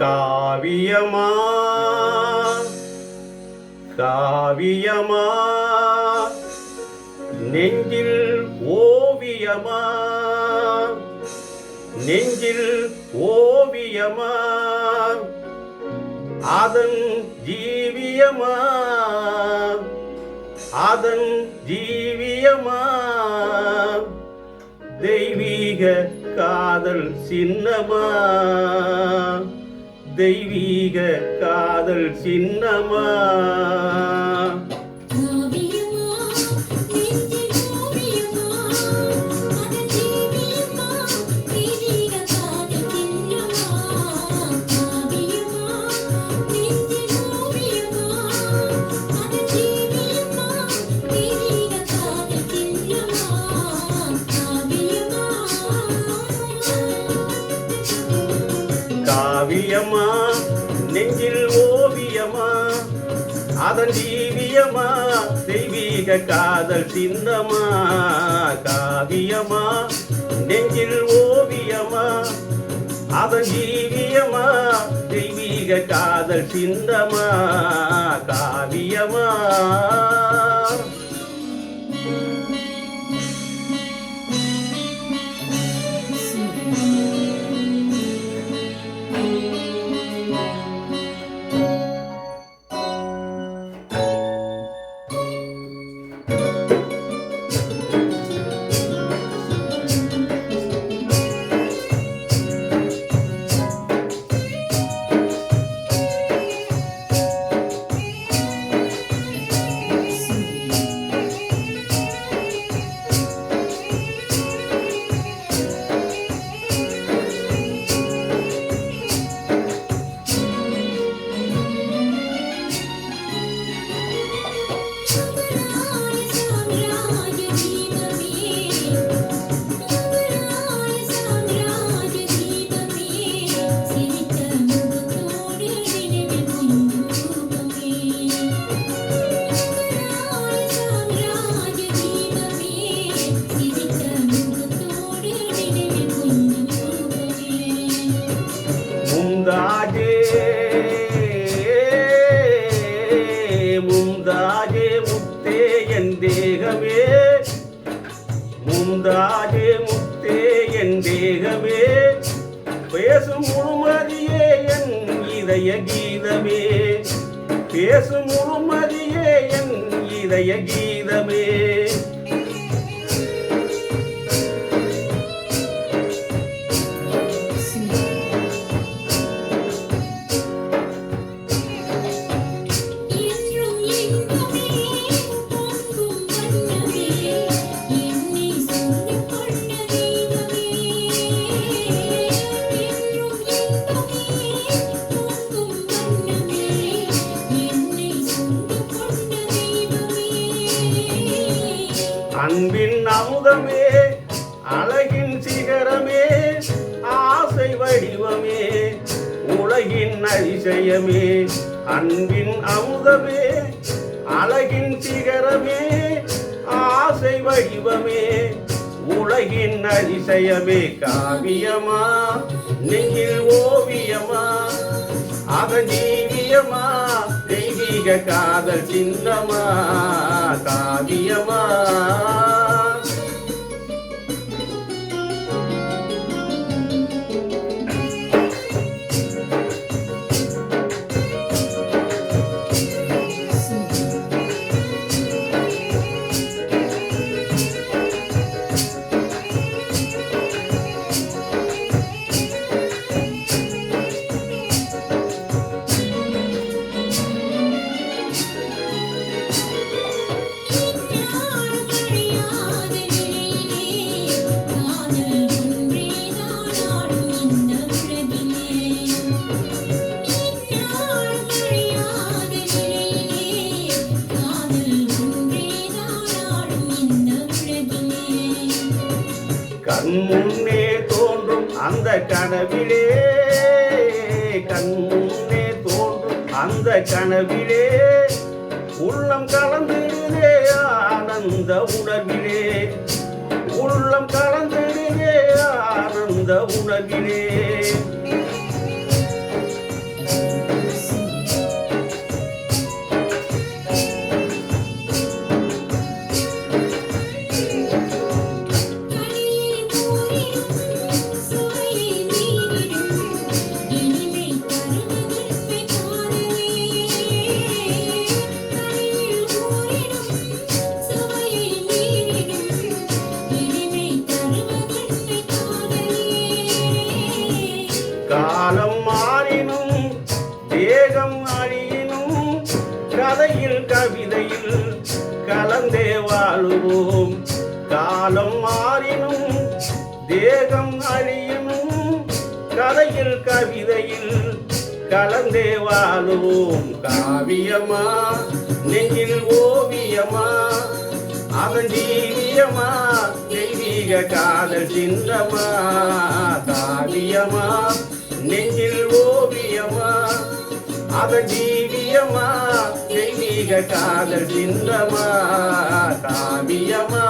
காவியமா காவியமா நெஞ்சில் ஓவியமா நெஞ்சில் ஓவியமா அதன் ஜீவியமா அதன் ஜீவியமா தெய்வீக காதல் சின்னமா தெய்வீக காதல் சின்னமா காவியமா நெஞ்சில் ஓவியமா அதன் ஜீவியமா தெய்வீக காதல் சின்னமா காவியமா நெஞ்சில் ஓவியமா அதன் ஜீவியமா தெய்வீக காதல் சின்னமா காவியமா மும்தாஜே முத்தே என் தேகமே மும்தாஜே முத்தே என் தேகமே பேசும் முழுமதியே என் இதய கீதமே பேசும் முழுமதியே என் இதய கீதமே அன்பின் அமுதமே அழகின் சிகரமே ஆசை வடிவமே உலகின் அதிசயமே அன்பின் அமுதமே அழகின் சிகரமே ஆசை வடிவமே உலகின் அதிசயமே காவியமா நெஞ்சில் ஓவியமா அதன் ஜீவியமா தெய்வீக காதல் சின்னமா காவியமா கண் முன்னே தோன்றும் அந்த கனவிலே கண் முன்னே தோன்றும் அந்த கனவிலே உள்ளம் கலந்திடுதே ஆனந்த உணர்விலே உள்ளம் கலந்திடுதே ஆனந்த உணர்விலே காலம் மாறினும் தேகம் அழியினும் கதையில் கவிதையில் கலந்தே வாழுவோம். காலம் மாறினும் தேகம் அழியினும் கதையில் கவிதையில் கலந்தே வாழுவோம். காவியமா நெஞ்சில் ஓவியமா அதன் ஜீவியமா தெய்வீக காதல் சிந்தமா. காவியமா நெஞ்சில் ஓவியமா அதன் ஜீவியமா தெய்வீக காதல் சிந்தமா. காவியமா